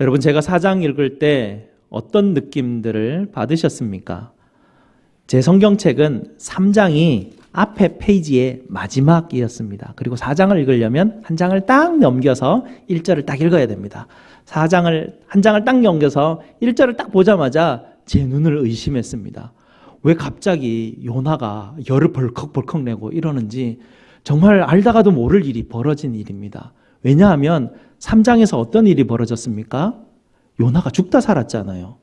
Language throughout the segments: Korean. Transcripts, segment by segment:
여러분, 제가 4장 읽을 때 어떤 느낌들을 받으셨습니까? 제 성경책은 3장이 앞에 페이지의 마지막이었습니다. 그리고 4장을 읽으려면 한 장을 딱 넘겨서 1절을 딱 읽어야 됩니다. 한 장을 딱 넘겨서 1절을 딱 보자마자 제 눈을 의심했습니다. 왜 갑자기 요나가 열을 벌컥벌컥 내고 이러는지 정말 알다가도 모를 일이 벌어진 일입니다. 왜냐하면 3장에서 어떤 일이 벌어졌습니까? 요나가 죽다 살았잖아요.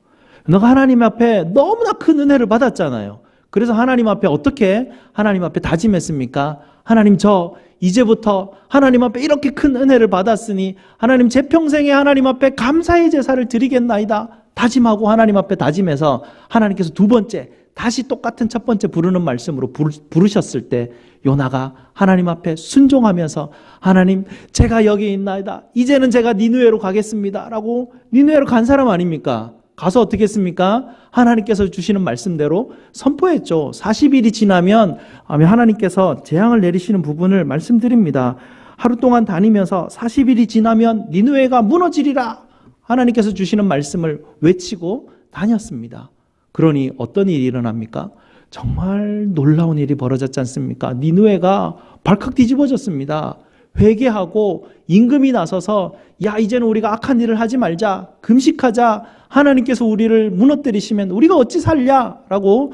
요나가 하나님 앞에 너무나 큰 은혜를 받았잖아요. 그래서 하나님 앞에 어떻게 하나님 앞에 다짐했습니까? 하나님, 저 이제부터 하나님 앞에 이렇게 큰 은혜를 받았으니 하나님, 제 평생에 하나님 앞에 감사의 제사를 드리겠나이다 다짐하고 하나님 앞에 다짐해서 하나님께서 두 번째 다시 똑같은 첫 번째 부르는 말씀으로 부르셨을 때 요나가 하나님 앞에 순종하면서 하나님, 제가 여기 있나이다, 이제는 제가 니느웨로 가겠습니다 라고 니느웨로 간 사람 아닙니까? 가서 어떻게 했습니까? 하나님께서 주시는 말씀대로 선포했죠. 40일이 지나면 하나님께서 재앙을 내리시는 부분을 말씀드립니다. 하루 동안 다니면서 40일이 지나면 니느웨가 무너지리라 하나님께서 주시는 말씀을 외치고 다녔습니다. 그러니 어떤 일이 일어납니까? 정말 놀라운 일이 벌어졌지 않습니까? 니느웨가 발칵 뒤집어졌습니다. 회개하고 임금이 나서서 야, 이제는 우리가 악한 일을 하지 말자, 금식하자, 하나님께서 우리를 무너뜨리시면 우리가 어찌 살냐 라고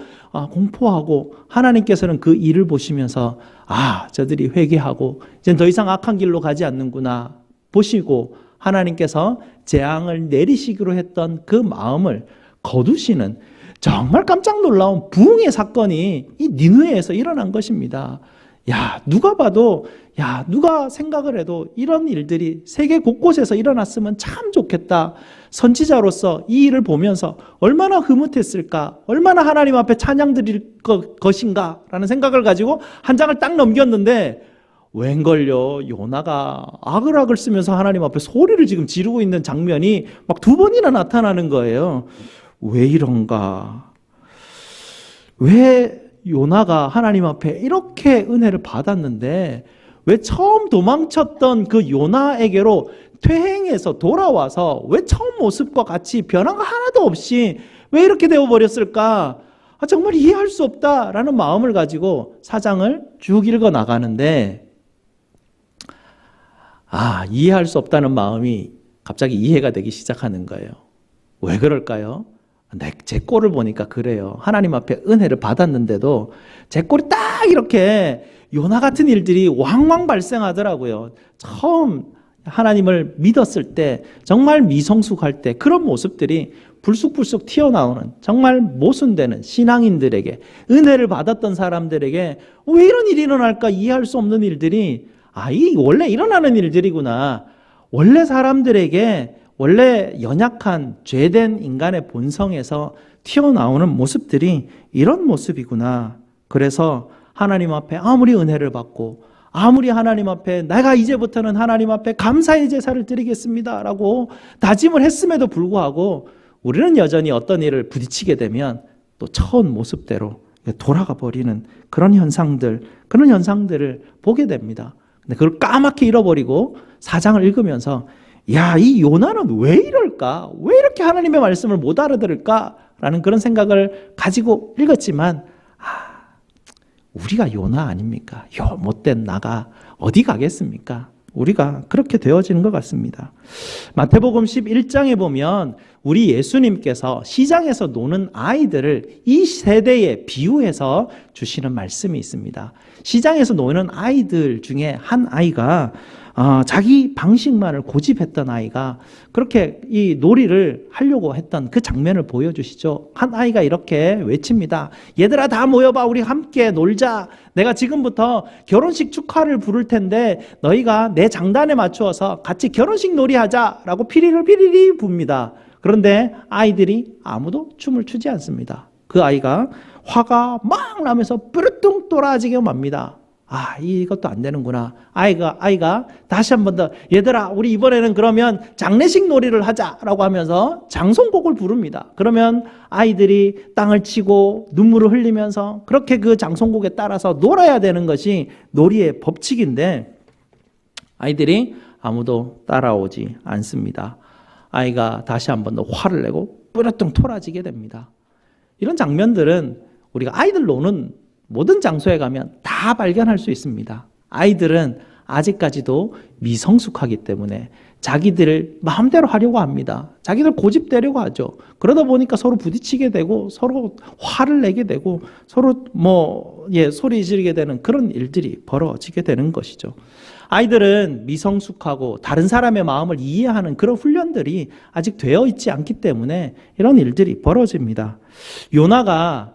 공포하고, 하나님께서는 그 일을 보시면서 저들이 회개하고 이제 더 이상 악한 길로 가지 않는구나 보시고 하나님께서 재앙을 내리시기로 했던 그 마음을 거두시는 정말 깜짝 놀라운 부흥의 사건이 이 니느웨에서 일어난 것입니다. 누가 봐도, 누가 생각을 해도 이런 일들이 세계 곳곳에서 일어났으면 참 좋겠다. 선지자로서 이 일을 보면서 얼마나 흐뭇했을까, 얼마나 하나님 앞에 찬양 드릴 것인가 라는 생각을 가지고 한 장을 딱 넘겼는데, 웬걸요, 요나가 아글아글 쓰면서 하나님 앞에 소리를 지금 지르고 있는 장면이 막 2번이나 나타나는 거예요. 왜 이런가? 왜 요나가 하나님 앞에 이렇게 은혜를 받았는데 왜 처음 도망쳤던 그 요나에게로 퇴행해서 돌아와서 왜 처음 모습과 같이 변한 거 하나도 없이 왜 이렇게 되어버렸을까? 정말 이해할 수 없다라는 마음을 가지고 4장을 쭉 읽어 나가는데, 이해할 수 없다는 마음이 갑자기 이해가 되기 시작하는 거예요. 왜 그럴까요? 제 꼴을 보니까 그래요. 하나님 앞에 은혜를 받았는데도 제 꼴이 딱 이렇게 요나 같은 일들이 왕왕 발생하더라고요. 처음 하나님을 믿었을 때, 정말 미성숙할 때 그런 모습들이 불쑥불쑥 튀어나오는, 정말 모순되는 신앙인들에게, 은혜를 받았던 사람들에게 왜 이런 일이 일어날까 이해할 수 없는 일들이 이 원래 일어나는 일들이구나. 원래 사람들에게, 원래 연약한 죄된 인간의 본성에서 튀어나오는 모습들이 이런 모습이구나. 그래서 하나님 앞에 아무리 은혜를 받고 아무리 하나님 앞에 내가 이제부터는 하나님 앞에 감사의 제사를 드리겠습니다 라고 다짐을 했음에도 불구하고 우리는 여전히 어떤 일을 부딪히게 되면 또 처음 모습대로 돌아가 버리는 그런 현상들을 보게 됩니다. 근데 그걸 까맣게 잃어버리고 4장을 읽으면서 이 요나는 왜 이럴까? 왜 이렇게 하나님의 말씀을 못 알아들을까? 라는 그런 생각을 가지고 읽었지만, 우리가 요나 아닙니까? 못된 나가 어디 가겠습니까? 우리가 그렇게 되어지는 것 같습니다. 마태복음 11장에 보면 우리 예수님께서 시장에서 노는 아이들을 이 세대에 비유해서 주시는 말씀이 있습니다. 시장에서 노는 아이들 중에 한 아이가 자기 방식만을 고집했던 아이가 그렇게 이 놀이를 하려고 했던 그 장면을 보여주시죠. 한 아이가 이렇게 외칩니다. 얘들아, 다 모여봐, 우리 함께 놀자. 내가 지금부터 결혼식 축하를 부를 텐데 너희가 내 장단에 맞추어서 같이 결혼식 놀이하자 라고 피리를 피리리 붑니다. 그런데 아이들이 아무도 춤을 추지 않습니다. 그 아이가 화가 막 나면서 뾰루뚱 돌아지게 맙니다. 이것도 안 되는구나. 아이가 다시 한 번 더, 얘들아, 우리 이번에는 그러면 장례식 놀이를 하자라고 하면서 장송곡을 부릅니다. 그러면 아이들이 땅을 치고 눈물을 흘리면서 그렇게 그 장송곡에 따라서 놀아야 되는 것이 놀이의 법칙인데, 아이들이 아무도 따라오지 않습니다. 아이가 다시 한번 더 화를 내고 뿌려뚱 토라지게 됩니다. 이런 장면들은 우리가 아이들 노는 모든 장소에 가면 다 발견할 수 있습니다. 아이들은 아직까지도 미성숙하기 때문에 자기들을 마음대로 하려고 합니다. 자기들 고집대려고 하죠. 그러다 보니까 서로 부딪히게 되고 서로 화를 내게 되고 서로 소리 지르게 되는 그런 일들이 벌어지게 되는 것이죠. 아이들은 미성숙하고 다른 사람의 마음을 이해하는 그런 훈련들이 아직 되어 있지 않기 때문에 이런 일들이 벌어집니다. 요나가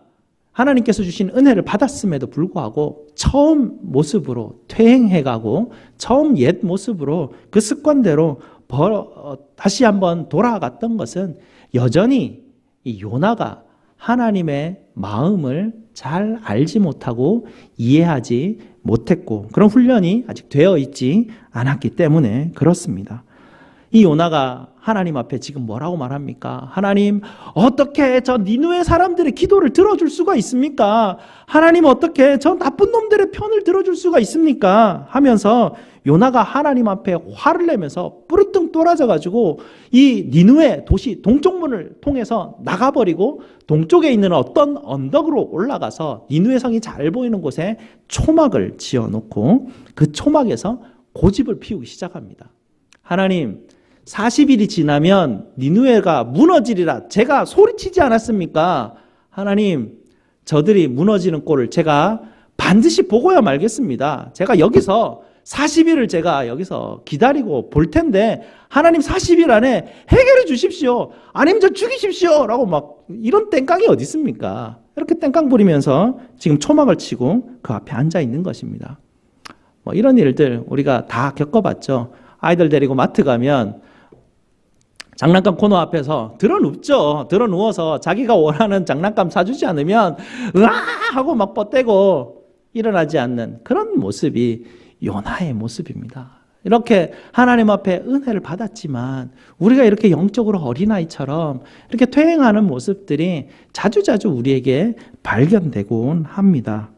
하나님께서 주신 은혜를 받았음에도 불구하고 처음 모습으로 퇴행해가고 처음 옛 모습으로 그 습관대로 다시 한번 돌아갔던 것은 여전히 이 요나가 하나님의 마음을 잘 알지 못하고 이해하지 못했고 그런 훈련이 아직 되어 있지 않았기 때문에 그렇습니다. 이 요나가 하나님 앞에 지금 뭐라고 말합니까? 하나님, 어떻게 저 니느웨 사람들의 기도를 들어줄 수가 있습니까? 하나님, 어떻게 저 나쁜 놈들의 편을 들어줄 수가 있습니까? 하면서 요나가 하나님 앞에 화를 내면서 뿌리뚱 떨어져가지고 이 니느웨 도시 동쪽문을 통해서 나가버리고 동쪽에 있는 어떤 언덕으로 올라가서 니느웨 성이 잘 보이는 곳에 초막을 지어놓고 그 초막에서 고집을 피우기 시작합니다. 하나님, 40일이 지나면 니느웨가 무너지리라 제가 소리치지 않았습니까? 하나님, 저들이 무너지는 꼴을 제가 반드시 보고야 말겠습니다. 제가 여기서 40일을 제가 여기서 기다리고 볼 텐데 하나님 40일 안에 해결해 주십시오. 아니면 저 죽이십시오. 라고 막 이런 땡깡이 어디 있습니까? 이렇게 땡깡 부리면서 지금 초막을 치고 그 앞에 앉아 있는 것입니다. 이런 일들 우리가 다 겪어봤죠. 아이들 데리고 마트 가면 장난감 코너 앞에서 드러눕죠. 드러누워서 자기가 원하는 장난감 사주지 않으면 으아 하고 막 뻗대고 일어나지 않는 그런 모습이 요나의 모습입니다. 이렇게 하나님 앞에 은혜를 받았지만 우리가 이렇게 영적으로 어린아이처럼 이렇게 퇴행하는 모습들이 자주자주 우리에게 발견되곤 합니다.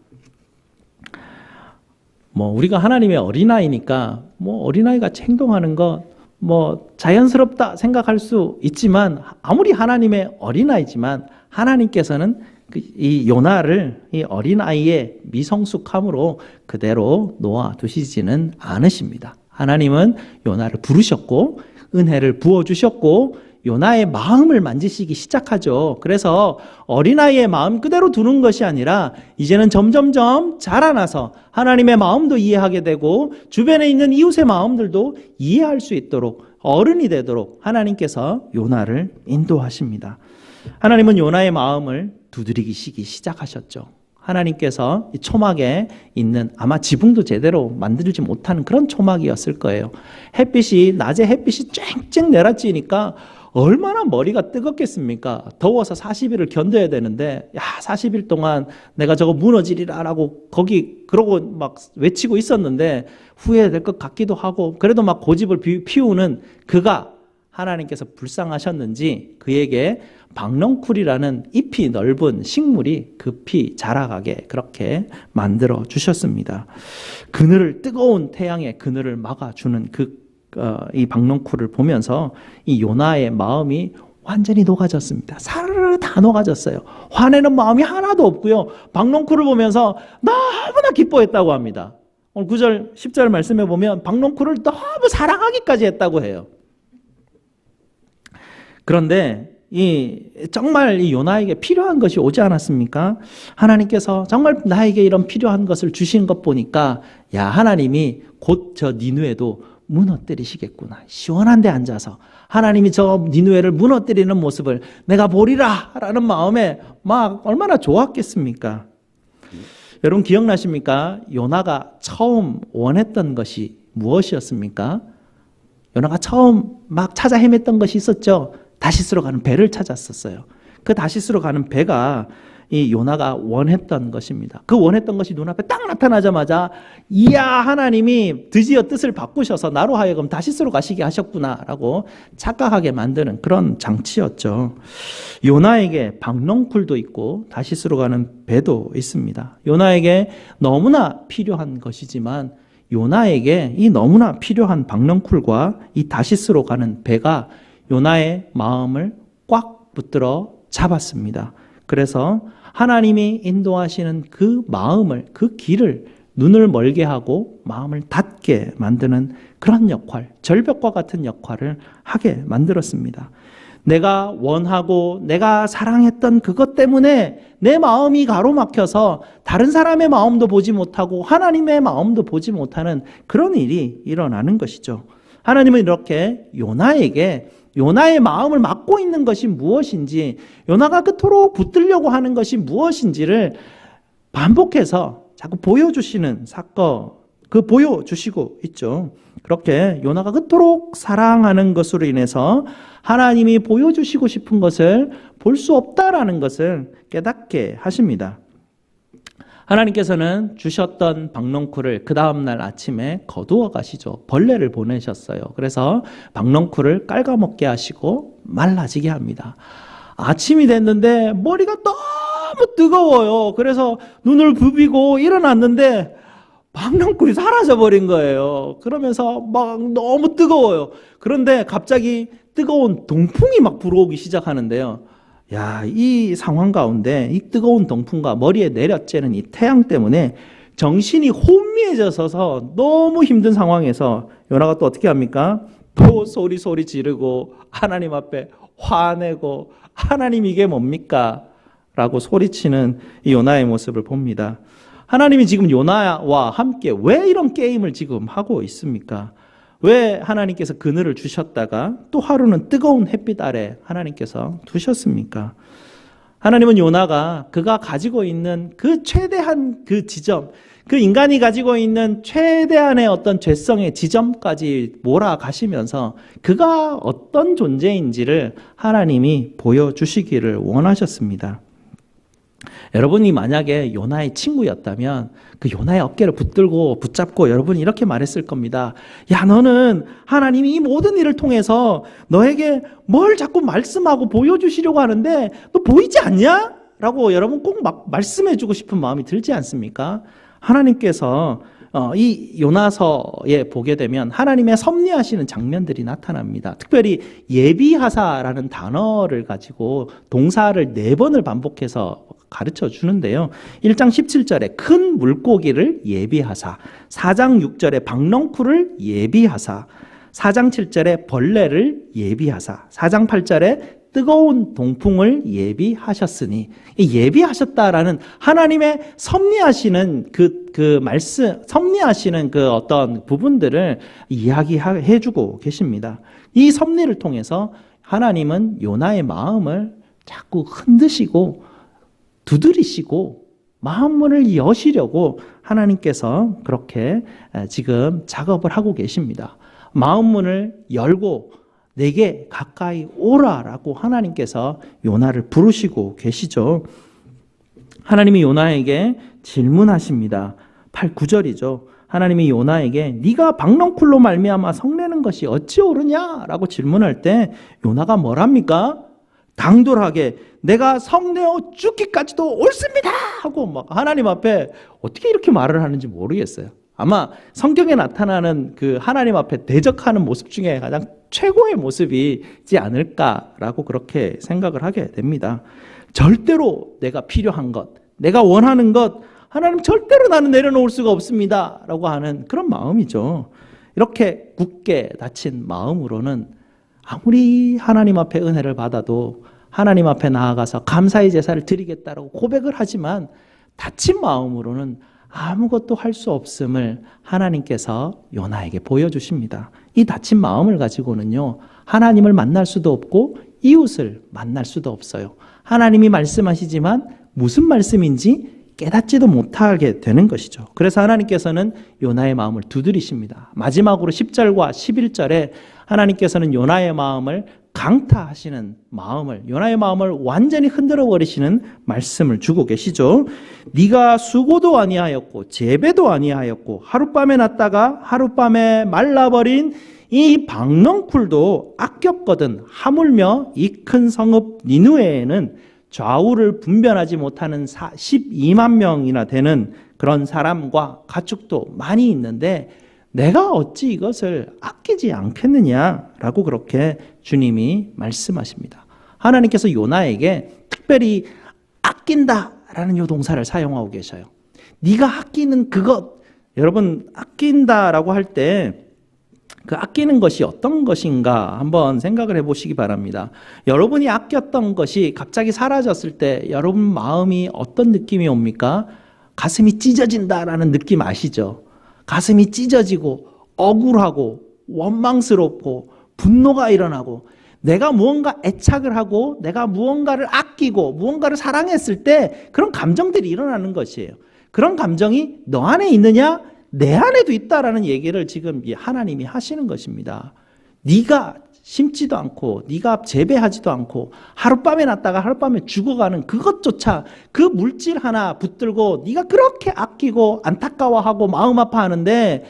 우리가 하나님의 어린아이니까 어린아이가 행동하는 것 자연스럽다 생각할 수 있지만 아무리 하나님의 어린아이지만 하나님께서는 이 요나를 이 어린아이의 미성숙함으로 그대로 놓아두시지는 않으십니다. 하나님은 요나를 부르셨고 은혜를 부어주셨고 요나의 마음을 만지시기 시작하죠. 그래서 어린아이의 마음 그대로 두는 것이 아니라 이제는 점점점 자라나서 하나님의 마음도 이해하게 되고 주변에 있는 이웃의 마음들도 이해할 수 있도록 어른이 되도록 하나님께서 요나를 인도하십니다. 하나님은 요나의 마음을 두드리시기 시작하셨죠. 하나님께서 이 초막에 있는 아마 지붕도 제대로 만들지 못하는 그런 초막이었을 거예요. 낮에 햇빛이 쨍쨍 내려지니까 얼마나 머리가 뜨겁겠습니까? 더워서 40일을 견뎌야 되는데 40일 동안 내가 저거 무너지리라라고 그러고 막 외치고 있었는데 후회될 것 같기도 하고 그래도 막 고집을 피우는 그가 하나님께서 불쌍하셨는지 그에게 박넝쿨이라는 잎이 넓은 식물이 급히 자라가게 그렇게 만들어 주셨습니다. 뜨거운 태양의 그늘을 막아주는 이 박넝쿨을 보면서 이 요나의 마음이 완전히 녹아졌습니다. 사르르 다 녹아졌어요. 화내는 마음이 하나도 없고요. 박넝쿨을 보면서 너무나 기뻐했다고 합니다. 오늘 9절, 10절 말씀해 보면 박넝쿨을 너무 사랑하기까지 했다고 해요. 그런데 정말 이 요나에게 필요한 것이 오지 않았습니까? 하나님께서 정말 나에게 이런 필요한 것을 주신 것 보니까 하나님이 곧 저 니느웨도 무너뜨리시겠구나. 시원한 데 앉아서 하나님이 저 니느웨를 무너뜨리는 모습을 내가 보리라 라는 마음에 막 얼마나 좋았겠습니까? 여러분 기억나십니까? 요나가 처음 원했던 것이 무엇이었습니까? 요나가 처음 막 찾아 헤맸던 것이 있었죠. 다시스로 가는 배를 찾았었어요. 그 다시스로 가는 배가 이 요나가 원했던 것입니다. 그 원했던 것이 눈앞에 딱 나타나자마자 이야 하나님이 드디어 뜻을 바꾸셔서 나로 하여금 다시스로 가시게 하셨구나라고 착각하게 만드는 그런 장치였죠. 요나에게 박넝쿨도 있고 다시스로 가는 배도 있습니다. 요나에게 너무나 필요한 것이지만 요나에게 이 너무나 필요한 박넝쿨과 이 다시스로 가는 배가 요나의 마음을 꽉 붙들어 잡았습니다. 그래서 하나님이 인도하시는 그 마음을, 그 길을 눈을 멀게 하고 마음을 닫게 만드는 그런 역할, 절벽과 같은 역할을 하게 만들었습니다. 내가 원하고 내가 사랑했던 그것 때문에 내 마음이 가로막혀서 다른 사람의 마음도 보지 못하고 하나님의 마음도 보지 못하는 그런 일이 일어나는 것이죠. 하나님은 이렇게 요나에게 요나의 마음을 막고 있는 것이 무엇인지, 요나가 그토록 붙들려고 하는 것이 무엇인지를 반복해서 자꾸 보여주시는 사건, 보여주시고 있죠. 그렇게 요나가 그토록 사랑하는 것으로 인해서 하나님이 보여주시고 싶은 것을 볼 수 없다라는 것을 깨닫게 하십니다. 하나님께서는 주셨던 박넝쿨을 그 다음날 아침에 거두어 가시죠. 벌레를 보내셨어요. 그래서 박넝쿨을 깔아먹게 하시고 말라지게 합니다. 아침이 됐는데 머리가 너무 뜨거워요. 그래서 눈을 부비고 일어났는데 박넝쿨이 사라져버린 거예요. 그러면서 막 너무 뜨거워요. 그런데 갑자기 뜨거운 동풍이 막 불어오기 시작하는데요. 야, 이 상황 가운데 이 뜨거운 동풍과 머리에 내려쬐는 이 태양 때문에 정신이 혼미해져서 너무 힘든 상황에서 요나가 또 어떻게 합니까? 또 소리 지르고 하나님 앞에 화내고 하나님 이게 뭡니까? 라고 소리치는 이 요나의 모습을 봅니다. 하나님이 지금 요나와 함께 왜 이런 게임을 지금 하고 있습니까? 왜 하나님께서 그늘을 주셨다가 또 하루는 뜨거운 햇빛 아래 하나님께서 두셨습니까? 하나님은 요나가 그가 가지고 있는 그 최대한 그 지점, 그 인간이 가지고 있는 최대한의 어떤 죄성의 지점까지 몰아가시면서 그가 어떤 존재인지를 하나님이 보여주시기를 원하셨습니다. 여러분이 만약에 요나의 친구였다면 그 요나의 어깨를 붙잡고 여러분이 이렇게 말했을 겁니다. 야, 너는 하나님이 이 모든 일을 통해서 너에게 뭘 자꾸 말씀하고 보여주시려고 하는데 너 보이지 않냐? 라고 여러분 꼭 막 말씀해주고 싶은 마음이 들지 않습니까? 하나님께서 이 요나서에 보게 되면 하나님의 섭리하시는 장면들이 나타납니다. 특별히 예비하사라는 단어를 가지고 동사를 4번을 반복해서 가르쳐 주는데요. 1장 17절에 큰 물고기를 예비하사, 4장 6절에 박넝쿨을 예비하사, 4장 7절에 벌레를 예비하사, 4장 8절에 뜨거운 동풍을 예비하셨으니, 이 예비하셨다라는 하나님의 섭리하시는 그 말씀, 섭리하시는 그 어떤 부분들을 이야기해 주고 계십니다. 이 섭리를 통해서 하나님은 요나의 마음을 자꾸 흔드시고 두드리시고 마음문을 여시려고 하나님께서 그렇게 지금 작업을 하고 계십니다. 마음문을 열고 내게 가까이 오라라고 하나님께서 요나를 부르시고 계시죠. 하나님이 요나에게 질문하십니다. 8, 9절이죠. 하나님이 요나에게 네가 박넝쿨로 말미암아 성내는 것이 어찌 옳으냐라고 질문할 때 요나가 뭐랍니까? 당돌하게 내가 성내어 죽기까지도 옳습니다 하고 막 하나님 앞에 어떻게 이렇게 말을 하는지 모르겠어요. 아마 성경에 나타나는 그 하나님 앞에 대적하는 모습 중에 가장 최고의 모습이지 않을까라고 그렇게 생각을 하게 됩니다. 절대로 내가 필요한 것, 내가 원하는 것, 하나님 절대로 나는 내려놓을 수가 없습니다 라고 하는 그런 마음이죠. 이렇게 굳게 닫힌 마음으로는 아무리 하나님 앞에 은혜를 받아도 하나님 앞에 나아가서 감사의 제사를 드리겠다라고 고백을 하지만 닫힌 마음으로는 아무것도 할 수 없음을 하나님께서 요나에게 보여주십니다. 이 닫힌 마음을 가지고는요, 하나님을 만날 수도 없고 이웃을 만날 수도 없어요. 하나님이 말씀하시지만 무슨 말씀인지 깨닫지도 못하게 되는 것이죠. 그래서 하나님께서는 요나의 마음을 두드리십니다. 마지막으로 10절과 11절에 하나님께서는 요나의 마음을 강타하시는 마음을, 요나의 마음을 완전히 흔들어 버리시는 말씀을 주고 계시죠. 네가 수고도 아니하였고 재배도 아니하였고 하룻밤에 났다가 하룻밤에 말라버린 이 박넝쿨도 아꼈거든 하물며 이 큰 성읍 니느웨에는 좌우를 분별하지 못하는 12만 명이나 되는 그런 사람과 가축도 많이 있는데 내가 어찌 이것을 아끼지 않겠느냐라고 그렇게 주님이 말씀하십니다. 하나님께서 요나에게 특별히 아낀다라는 요 동사를 사용하고 계셔요. 네가 아끼는 그것, 여러분 아낀다라고 할 때 그 아끼는 것이 어떤 것인가 한번 생각을 해보시기 바랍니다. 여러분이 아꼈던 것이 갑자기 사라졌을 때 여러분 마음이 어떤 느낌이 옵니까? 가슴이 찢어진다라는 느낌 아시죠? 가슴이 찢어지고 억울하고 원망스럽고 분노가 일어나고 내가 무언가 애착을 하고 내가 무언가를 아끼고 무언가를 사랑했을 때 그런 감정들이 일어나는 것이에요. 그런 감정이 너 안에 있느냐? 내 안에도 있다라는 얘기를 지금 하나님이 하시는 것입니다. 네가 심지도 않고 네가 재배하지도 않고 하룻밤에 났다가 하룻밤에 죽어가는 그것조차 그 물질 하나 붙들고 네가 그렇게 아끼고 안타까워하고 마음 아파하는데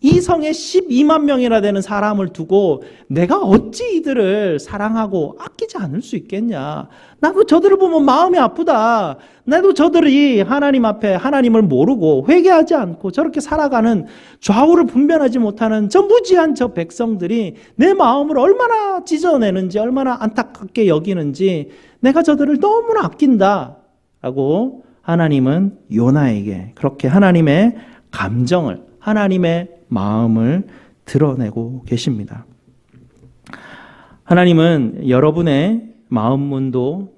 이 성에 12만 명이나 되는 사람을 두고 내가 어찌 이들을 사랑하고 아끼지 않을 수 있겠냐. 나도 저들을 보면 마음이 아프다. 나도 저들이 하나님 앞에 하나님을 모르고 회개하지 않고 저렇게 살아가는 좌우를 분별하지 못하는 저 무지한 저 백성들이 내 마음을 얼마나 찢어내는지 얼마나 안타깝게 여기는지 내가 저들을 너무나 아낀다 라고 하나님은 요나에게 그렇게 하나님의 감정을 하나님의 마음을 드러내고 계십니다. 하나님은 여러분의 마음 문도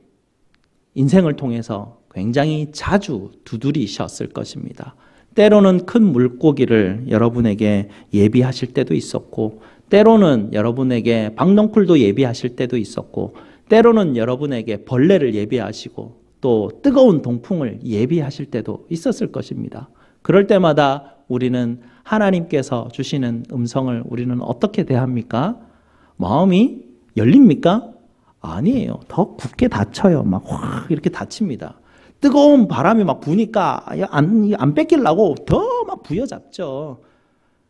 인생을 통해서 굉장히 자주 두드리셨을 것입니다. 때로는 큰 물고기를 여러분에게 예비하실 때도 있었고, 때로는 여러분에게 박넝쿨도 예비하실 때도 있었고, 때로는 여러분에게 벌레를 예비하시고 또 뜨거운 동풍을 예비하실 때도 있었을 것입니다. 그럴 때마다 우리는 하나님께서 주시는 음성을 우리는 어떻게 대합니까? 마음이 열립니까? 아니에요. 더 굳게 닫혀요. 막 확 이렇게 닫힙니다. 뜨거운 바람이 막 부니까 안 뺏기려고 더 막 부여잡죠.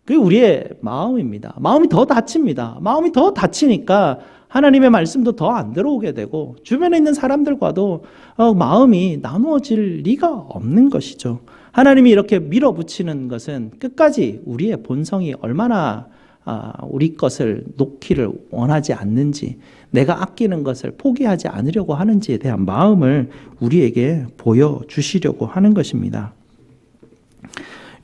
그게 우리의 마음입니다. 마음이 더 닫힙니다. 마음이 더 닫히니까 하나님의 말씀도 더 안 들어오게 되고 주변에 있는 사람들과도 마음이 나누어질 리가 없는 것이죠. 하나님이 이렇게 밀어붙이는 것은 끝까지 우리의 본성이 얼마나 우리 것을 놓기를 원하지 않는지, 내가 아끼는 것을 포기하지 않으려고 하는지에 대한 마음을 우리에게 보여주시려고 하는 것입니다.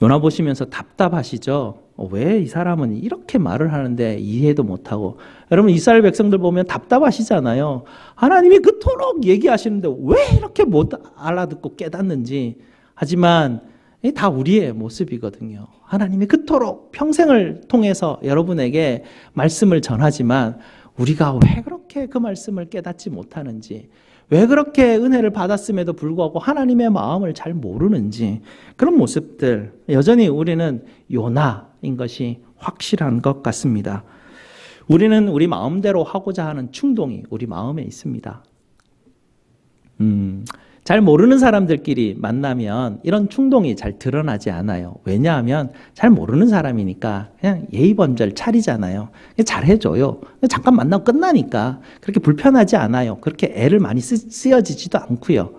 요나 보시면서 답답하시죠? 왜 이 사람은 이렇게 말을 하는데 이해도 못하고. 여러분 이스라엘 백성들 보면 답답하시잖아요. 하나님이 그토록 얘기하시는데 왜 이렇게 못 알아듣고 깨닫는지. 하지만 다 우리의 모습이거든요. 하나님이 그토록 평생을 통해서 여러분에게 말씀을 전하지만 우리가 왜 그렇게 그 말씀을 깨닫지 못하는지, 왜 그렇게 은혜를 받았음에도 불구하고 하나님의 마음을 잘 모르는지, 그런 모습들 여전히 우리는 요나인 것이 확실한 것 같습니다. 우리는 우리 마음대로 하고자 하는 충동이 우리 마음에 있습니다. 잘 모르는 사람들끼리 만나면 이런 충동이 잘 드러나지 않아요. 왜냐하면 잘 모르는 사람이니까 그냥 예의범절 차리잖아요. 잘 해줘요. 잠깐 만나고 끝나니까 그렇게 불편하지 않아요. 그렇게 애를 많이 쓰여지지도 않고요.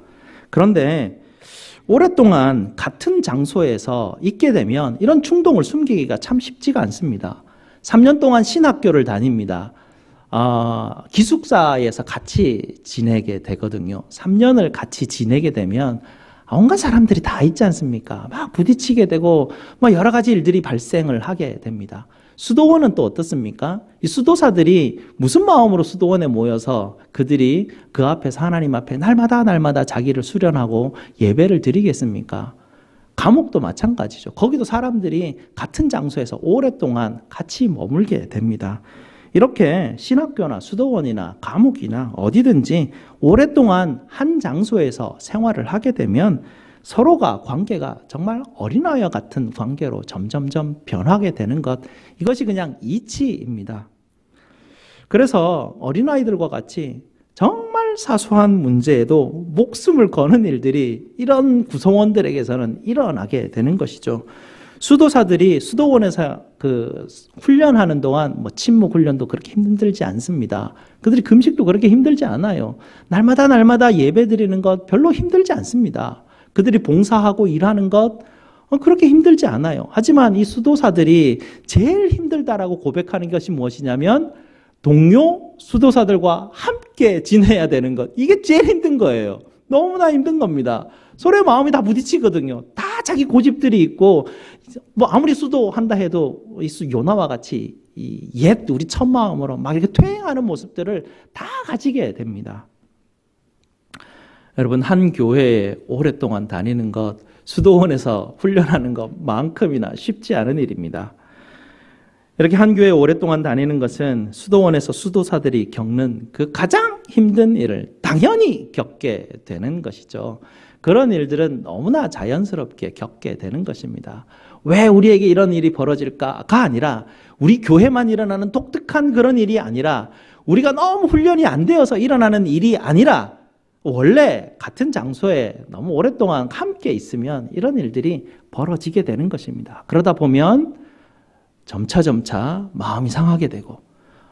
그런데 오랫동안 같은 장소에서 있게 되면 이런 충동을 숨기기가 참 쉽지가 않습니다. 3년 동안 신학교를 다닙니다. 기숙사에서 같이 지내게 되거든요. 3년을 같이 지내게 되면 온갖 사람들이 다 있지 않습니까? 막 부딪히게 되고 뭐 여러 가지 일들이 발생을 하게 됩니다. 수도원은 또 어떻습니까? 이 수도사들이 무슨 마음으로 수도원에 모여서 그들이 그 앞에서 하나님 앞에 날마다 자기를 수련하고 예배를 드리겠습니까? 감옥도 마찬가지죠. 거기도 사람들이 같은 장소에서 오랫동안 같이 머물게 됩니다. 이렇게 신학교나 수도원이나 감옥이나 어디든지 오랫동안 한 장소에서 생활을 하게 되면 서로가 관계가 정말 어린아이와 같은 관계로 점점점 변하게 되는 것, 이것이 그냥 이치입니다. 그래서 어린아이들과 같이 정말 사소한 문제에도 목숨을 거는 일들이 이런 구성원들에게서는 일어나게 되는 것이죠. 수도사들이 수도원에서 그 훈련하는 동안 뭐 침묵 훈련도 그렇게 힘들지 않습니다. 그들이 금식도 그렇게 힘들지 않아요. 날마다 예배 드리는 것 별로 힘들지 않습니다. 그들이 봉사하고 일하는 것 그렇게 힘들지 않아요. 하지만 이 수도사들이 제일 힘들다라고 고백하는 것이 무엇이냐면 동료 수도사들과 함께 지내야 되는 것. 이게 제일 힘든 거예요. 너무나 힘든 겁니다. 서로의 마음이 다 부딪히거든요. 다 자기 고집들이 있고 뭐 아무리 수도한다 해도 이 요나와 같이 옛 우리 첫 마음으로 막 이렇게 퇴행하는 모습들을 다 가지게 됩니다. 여러분, 한 교회에 오랫동안 다니는 것, 수도원에서 훈련하는 것만큼이나 쉽지 않은 일입니다. 이렇게 한 교회에 오랫동안 다니는 것은 수도원에서 수도사들이 겪는 그 가장 힘든 일을 당연히 겪게 되는 것이죠. 그런 일들은 너무나 자연스럽게 겪게 되는 것입니다. 왜 우리에게 이런 일이 벌어질까가 아니라 우리 교회만 일어나는 독특한 그런 일이 아니라 우리가 너무 훈련이 안 되어서 일어나는 일이 아니라 원래 같은 장소에 너무 오랫동안 함께 있으면 이런 일들이 벌어지게 되는 것입니다. 그러다 보면 점차 마음이 상하게 되고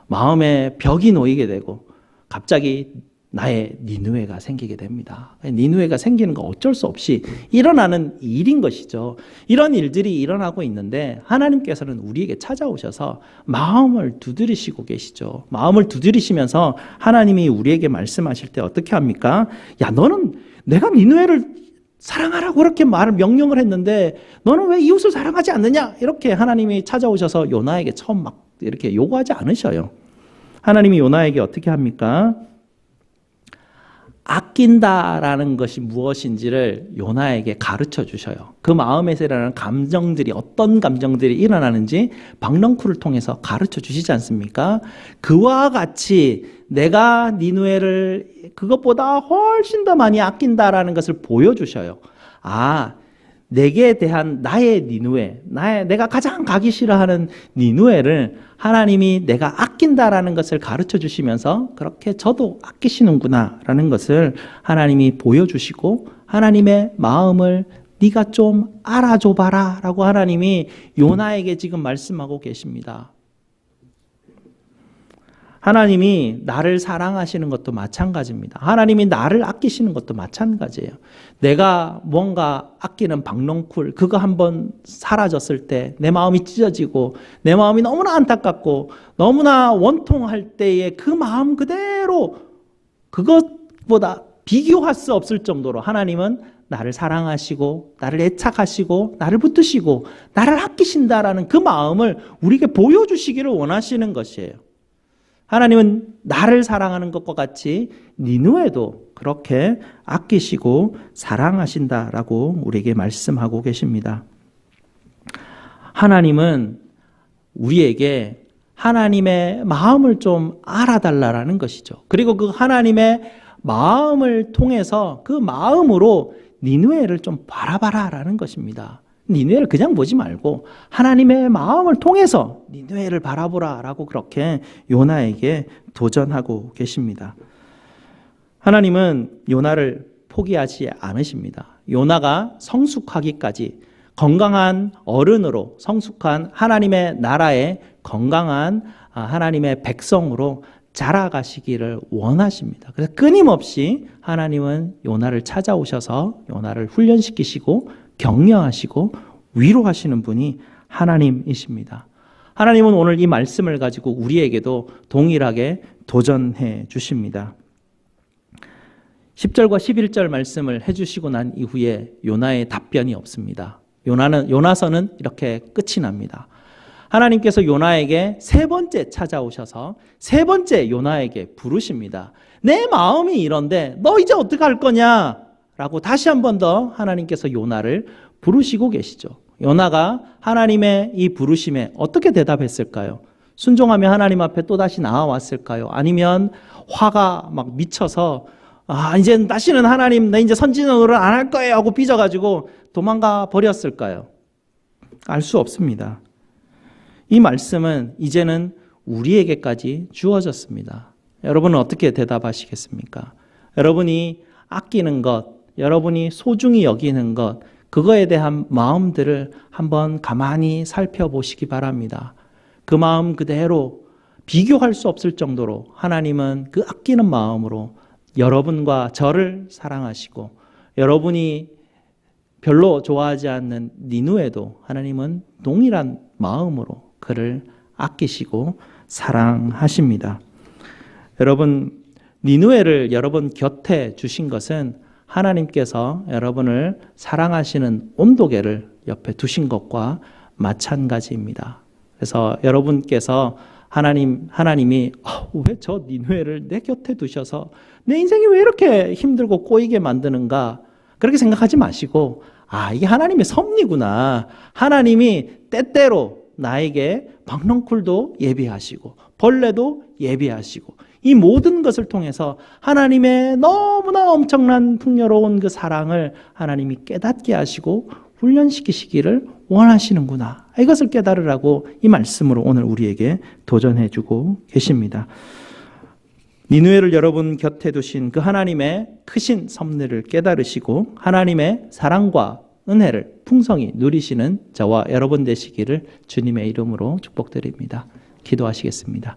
마음에 벽이 놓이게 되고 갑자기 나의 니느웨가 생기게 됩니다. 니느웨가 생기는 거 어쩔 수 없이 일어나는 일인 것이죠. 이런 일들이 일어나고 있는데 하나님께서는 우리에게 찾아오셔서 마음을 두드리시고 계시죠. 마음을 두드리시면서 하나님이 우리에게 말씀하실 때 어떻게 합니까? 야, 너는 내가 니느웨를 사랑하라고 그렇게 명령을 했는데 너는 왜 이웃을 사랑하지 않느냐? 이렇게 하나님이 찾아오셔서 요나에게 처음 막 이렇게 요구하지 않으셔요. 하나님이 요나에게 어떻게 합니까? 아낀다라는 것이 무엇인지를 요나에게 가르쳐 주셔요. 그 마음에서 일어나는 감정들이 어떤 감정들이 일어나는지 박넝쿨을 통해서 가르쳐 주시지 않습니까? 그와 같이 내가 니느웨를 그것보다 훨씬 더 많이 아낀다라는 것을 보여주셔요. 아, 내게 대한 나의 니느웨, 내가 가장 가기 싫어하는 니느웨를 하나님이 내가 아낀다라는 것을 가르쳐 주시면서 그렇게 저도 아끼시는구나라는 것을 하나님이 보여주시고 하나님의 마음을 네가 좀 알아줘봐라 라고 하나님이 요나에게 지금 말씀하고 계십니다. 하나님이 나를 사랑하시는 것도 마찬가지입니다. 하나님이 나를 아끼시는 것도 마찬가지예요. 내가 뭔가 아끼는 박넝쿨 그거 한번 사라졌을 때 내 마음이 찢어지고 내 마음이 너무나 안타깝고 너무나 원통할 때의 그 마음 그대로 그것보다 비교할 수 없을 정도로 하나님은 나를 사랑하시고 나를 애착하시고 나를 붙드시고 나를 아끼신다라는 그 마음을 우리에게 보여주시기를 원하시는 것이에요. 하나님은 나를 사랑하는 것과 같이 니느웨도 그렇게 아끼시고 사랑하신다라고 우리에게 말씀하고 계십니다. 하나님은 우리에게 하나님의 마음을 좀 알아달라는 것이죠. 그리고 그 하나님의 마음을 통해서 그 마음으로 니느웨를 좀 바라봐라라는 것입니다. 니느웨를 그냥 보지 말고 하나님의 마음을 통해서 니느웨를 바라보라라고 그렇게 요나에게 도전하고 계십니다. 하나님은 요나를 포기하지 않으십니다. 요나가 성숙하기까지 건강한 어른으로 성숙한 하나님의 나라의 건강한 하나님의 백성으로 자라가시기를 원하십니다. 그래서 끊임없이 하나님은 요나를 찾아오셔서 요나를 훈련시키시고 격려하시고 위로하시는 분이 하나님이십니다. 하나님은 오늘 이 말씀을 가지고 우리에게도 동일하게 도전해 주십니다. 10절과 11절 말씀을 해주시고 난 이후에 요나의 답변이 없습니다. 요나서는 이렇게 끝이 납니다. 하나님께서 요나에게 세 번째 찾아오셔서 세 번째 요나에게 부르십니다. 내 마음이 이런데 너 이제 어떻게 할 거냐? 라고 다시 한 번 더 하나님께서 요나를 부르시고 계시죠. 요나가 하나님의 이 부르심에 어떻게 대답했을까요? 순종하며 하나님 앞에 또다시 나아왔을까요? 아니면 화가 막 미쳐서 이제 다시는 하나님 나 이제 선지자노릇 안 할 거예요 하고 삐져가지고 도망가 버렸을까요? 알 수 없습니다. 이 말씀은 이제는 우리에게까지 주어졌습니다. 여러분은 어떻게 대답하시겠습니까? 여러분이 아끼는 것, 여러분이 소중히 여기는 것, 그거에 대한 마음들을 한번 가만히 살펴보시기 바랍니다. 그 마음 그대로 비교할 수 없을 정도로 하나님은 그 아끼는 마음으로 여러분과 저를 사랑하시고 여러분이 별로 좋아하지 않는 니누에도 하나님은 동일한 마음으로 그를 아끼시고 사랑하십니다. 여러분, 니누에를 여러분 곁에 주신 것은 하나님께서 여러분을 사랑하시는 온도계를 옆에 두신 것과 마찬가지입니다. 그래서 여러분께서 하나님이 왜 저 니누에를 내 곁에 두셔서 내 인생이 왜 이렇게 힘들고 꼬이게 만드는가, 그렇게 생각하지 마시고, 이게 하나님의 섭리구나. 하나님이 때때로 나에게 박넝쿨도 예비하시고 벌레도 예비하시고 이 모든 것을 통해서 하나님의 너무나 엄청난 풍요로운 그 사랑을 하나님이 깨닫게 하시고 훈련시키시기를 원하시는구나. 이것을 깨달으라고 이 말씀으로 오늘 우리에게 도전해 주고 계십니다. 니누에를 여러분 곁에 두신 그 하나님의 크신 섭리를 깨달으시고 하나님의 사랑과 은혜를 풍성히 누리시는 저와 여러분 되시기를 주님의 이름으로 축복드립니다. 기도하시겠습니다.